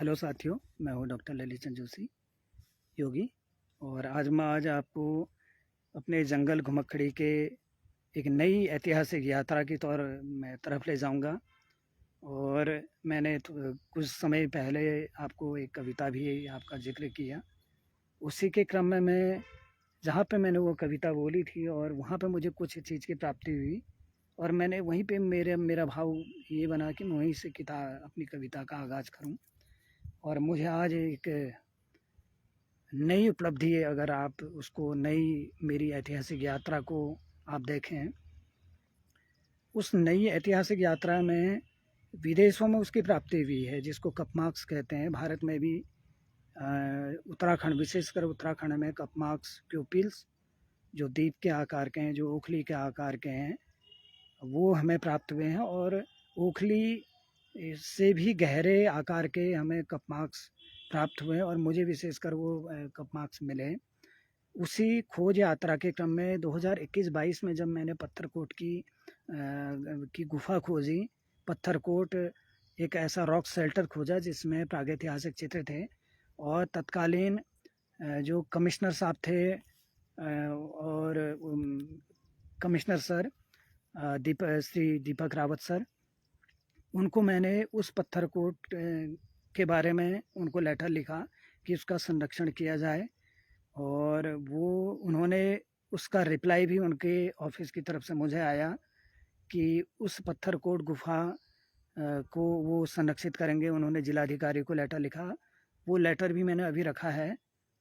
Hello साथियों, मैं हूँ डॉक्टर ललित चंद जोशी, योगी। और आज आपको अपने जंगल घुमक्कड़ी के एक नई ऐतिहासिक यात्रा की तौर मैं तरफ ले जाऊंगा। और मैंने कुछ समय पहले आपको एक कविता भी आपका जिक्र किया। उसी के क्रम में मैं जहाँ पे मैंने वो कविता बोली थी और वहाँ पे मुझे कुछ चीज़ की प्राप्ति हुई, और मैंने वहीं पे मेरा भाव ये बना कि मैं वहीं से अपनी कविता का आगाज़ करूँ। और मुझे आज एक नई उपलब्धि है, अगर आप उसको नई मेरी ऐतिहासिक यात्रा को आप देखें, उस नई ऐतिहासिक यात्रा में विदेशों में उसकी प्राप्ति हुई है, जिसको कपमार्क्स कहते हैं। भारत में भी उत्तराखंड, विशेषकर उत्तराखंड में कपमार्क्स प्यूपिल्स जो द्वीप के आकार के हैं, जो ओखली के आकार के हैं, वो हमें प्राप्त हुए हैं। और ओखली से भी गहरे आकार के हमें कपमार्क्स प्राप्त हुए हैं, और मुझे विशेषकर वो कपमार्क्स मिले। उसी खोज यात्रा के क्रम में 2021-22 में जब मैंने पत्थरकोट की गुफा खोजी, पत्थरकोट एक ऐसा रॉक शेल्टर खोजा जिसमें प्रागैतिहासिक चित्र थे। और तत्कालीन जो कमिश्नर साहब थे, और commissioner sir Shri Deepak Rawat sir, उनको मैंने उस पत्थरकोट के बारे में उनको लेटर लिखा कि उसका संरक्षण किया जाए। और उन्होंने उसका रिप्लाई भी उनके ऑफिस की तरफ से मुझे आया कि उस पत्थरकोट गुफा को वो संरक्षित करेंगे। उन्होंने जिलाधिकारी को लेटर लिखा। वो लेटर भी मैंने अभी रखा है,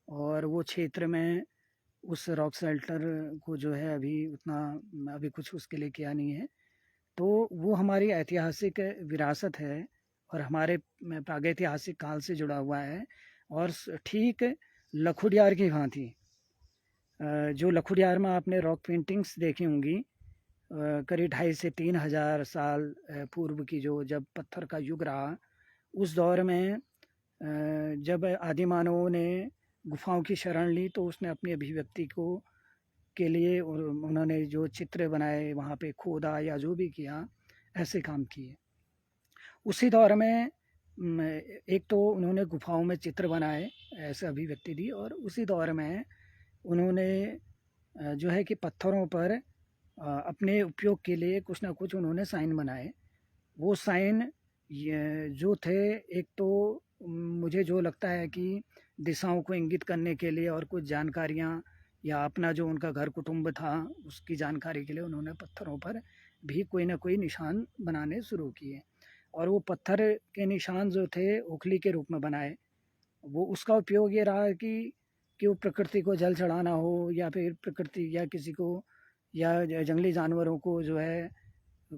और वो क्षेत्र में उस रॉक शेल्टर को जो है अभी कुछ उसके लिए किया नहीं है। तो वो हमारी ऐतिहासिक विरासत है और हमारे प्रागैतिहासिक काल से जुड़ा हुआ है। और ठीक लखुडियार की भांति, जो लखुडियार में आपने रॉक पेंटिंग्स देखी होंगी, करीब 2,500 से 3,000 साल पूर्व की, जब पत्थर का युग रहा, उस दौर में जब आदि मानवों ने गुफाओं की शरण ली, तो उसने अपनी अभिव्यक्ति के लिए उन्होंने जो चित्र बनाए, वहाँ पे खोदा या जो भी किया, ऐसे काम किए। उसी दौर में एक तो उन्होंने गुफाओं में चित्र बनाए, ऐसे अभिव्यक्ति दी, और उसी दौर में उन्होंने जो है कि पत्थरों पर अपने उपयोग के लिए कुछ ना कुछ उन्होंने साइन बनाए। वो साइन जो थे, एक तो मुझे जो लगता है कि दिशाओं को इंगित करने के लिए, और कुछ जानकारियाँ, या अपना जो उनका घर कुटुंब था उसकी जानकारी के लिए उन्होंने पत्थरों पर भी कोई ना कोई निशान बनाने शुरू किए। और वो पत्थर के निशान जो थे ओखली के रूप में बनाए। वो उसका उपयोग ये रहा कि वो प्रकृति को जल चढ़ाना हो, या फिर प्रकृति या किसी को या जंगली जानवरों को जो है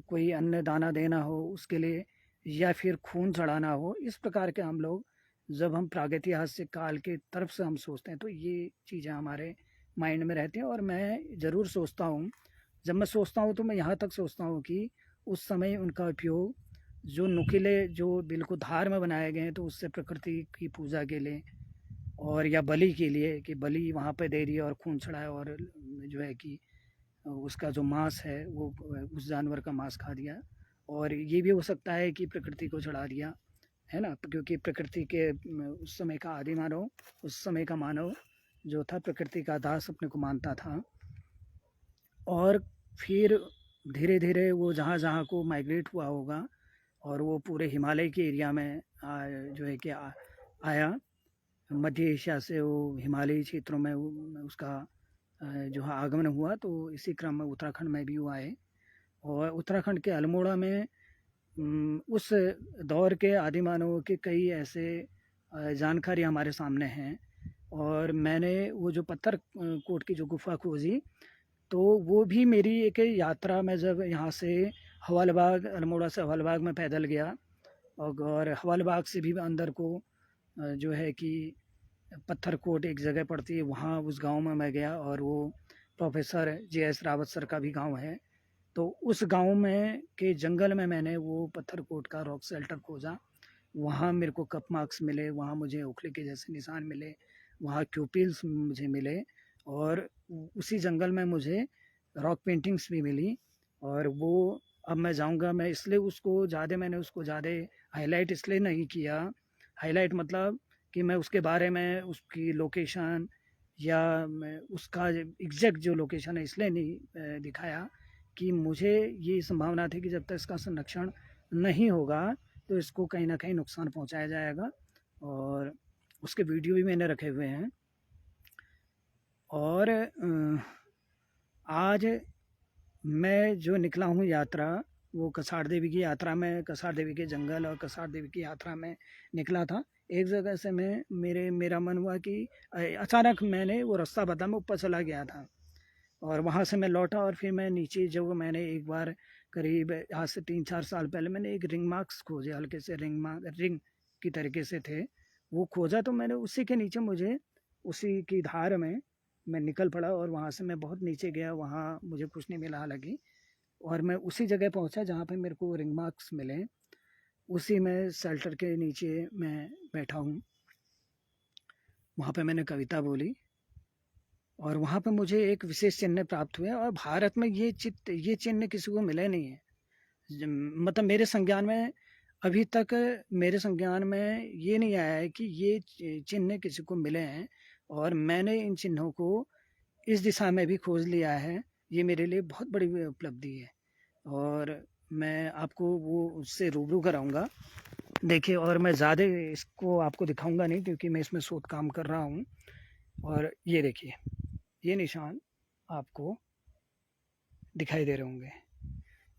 कोई अन्न दाना देना हो उसके लिए, या फिर खून चढ़ाना हो। इस प्रकार के हम लोग, जब हम प्रागैतिहासिक काल के तरफ से हम सोचते हैं, तो ये चीज़ें हमारे माइंड में रहती हैं। और मैं ज़रूर सोचता हूँ, जब मैं सोचता हूँ तो मैं यहाँ तक सोचता हूँ कि उस समय उनका उपयोग जो नुकीले, जो बिल्कुल धार में बनाए गए हैं, तो उससे प्रकृति की पूजा के लिए, और या बलि के लिए, कि बलि वहाँ पे दे दिया और खून चढ़ाया, और जो है कि उसका जो मांस है वो उस जानवर का मांस खा दिया। और ये भी हो सकता है कि प्रकृति को चढ़ा दिया, है ना, क्योंकि प्रकृति के उस समय का आदि मानव, उस समय का मानव जो था, प्रकृति का दास अपने को मानता था। और फिर धीरे धीरे वो जहाँ जहाँ को माइग्रेट हुआ होगा, और वो पूरे हिमालय के एरिया में जो है कि आया। मध्य एशिया से वो हिमालयी क्षेत्रों में उसका जो है आगमन हुआ। तो इसी क्रम में उत्तराखंड में भी वो आए, और उत्तराखंड के अल्मोड़ा में उस दौर के आदि मानवों के कई ऐसे जानकारी हमारे सामने हैं। और मैंने वो जो पत्थर कोट की जो गुफा खोजी, तो वो भी मेरी एक यात्रा में, जब यहाँ से हवालबाग, अल्मोड़ा से हवालबाग में पैदल गया, और हवालबाग से भी अंदर को जो है कि पत्थरकोट एक जगह पड़ती है, वहाँ उस गांव में मैं गया। और वो प्रोफेसर जे.एस. रावत सर का भी गांव है। तो उस गांव में के जंगल में मैंने वो पत्थरकोट का रॉक शेल्टर खोजा। वहाँ मेरे को कप मार्क्स मिले, वहाँ मुझे ओखली के जैसे निशान मिले, वहाँ क्यूपिल्स मुझे मिले, और उसी जंगल में मुझे रॉक पेंटिंग्स भी मिली। और अब मैं जाऊँगा, मैं इसलिए मैंने उसको ज़्यादा हाईलाइट इसलिए नहीं किया, हाईलाइट मतलब कि मैं उसके बारे में, उसकी लोकेशन या मैं उसका एग्जैक्ट जो लोकेशन है इसलिए नहीं दिखाया कि मुझे ये संभावना थी कि जब तक इसका संरक्षण नहीं होगा तो इसको कहीं ना कहीं नुकसान पहुंचाया जाएगा। और उसके वीडियो भी मैंने रखे हुए हैं। और आज मैं जो निकला हूँ यात्रा, वो कसार देवी की यात्रा में, कसार देवी के जंगल और कसार देवी की यात्रा में निकला था। एक जगह से मेरा मन हुआ कि अचानक मैंने वो रास्ता बता, मैं ऊपर चला गया था और वहाँ से मैं लौटा और फिर मैं नीचे जो मैंने एक बार करीब आज से 3-4 साल पहले मैंने एक रिंग मार्क्स खोजे, हल्के से रिंग की तरीके से थे, वो खोजा। तो मैंने उसी के नीचे मुझे उसी की धार में मैं निकल पड़ा और वहाँ से मैं बहुत नीचे गया, वहाँ मुझे कुछ नहीं मिला हालांकि। और मैं उसी जगह पहुँचा जहाँ पे मेरे को रिंग मार्क्स मिले, उसी में शेल्टर के नीचे मैं बैठा हूँ। वहाँ पे मैंने कविता बोली और वहाँ पे मुझे एक विशेष चिन्ह प्राप्त हुए और भारत में ये चिन्ह किसी को मिले नहीं है। मतलब मेरे संज्ञान में अभी तक, मेरे संज्ञान में ये नहीं आया है कि ये चिन्ह किसी को मिले हैं और मैंने इन चिन्हों को इस दिशा में भी खोज लिया है। ये मेरे लिए बहुत बड़ी उपलब्धि है और मैं आपको वो उससे रूबरू कराऊंगा। देखिए, और मैं ज़्यादा इसको आपको दिखाऊंगा नहीं क्योंकि मैं इसमें शोध काम कर रहा हूँ। और ये देखिए, ये निशान आपको दिखाई दे रहे होंगे,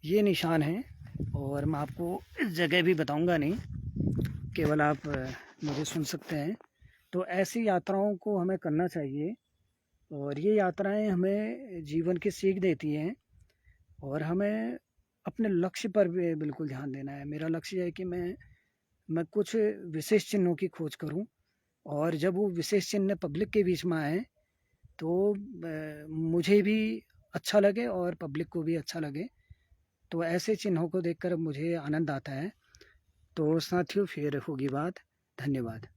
ये निशान है। और मैं आपको इस जगह भी बताऊंगा नहीं, केवल आप मुझे सुन सकते हैं। तो ऐसी यात्राओं को हमें करना चाहिए और ये यात्राएं हमें जीवन की सीख देती हैं और हमें अपने लक्ष्य पर भी बिल्कुल ध्यान देना है। मेरा लक्ष्य है कि मैं कुछ विशेष चिन्हों की खोज करूं और जब वो विशेष चिन्ह पब्लिक के बीच में आए तो मुझे भी अच्छा लगे और पब्लिक को भी अच्छा लगे। तो ऐसे चिन्हों को देखकर मुझे आनंद आता है। तो साथियों, फिर होगी बात। धन्यवाद।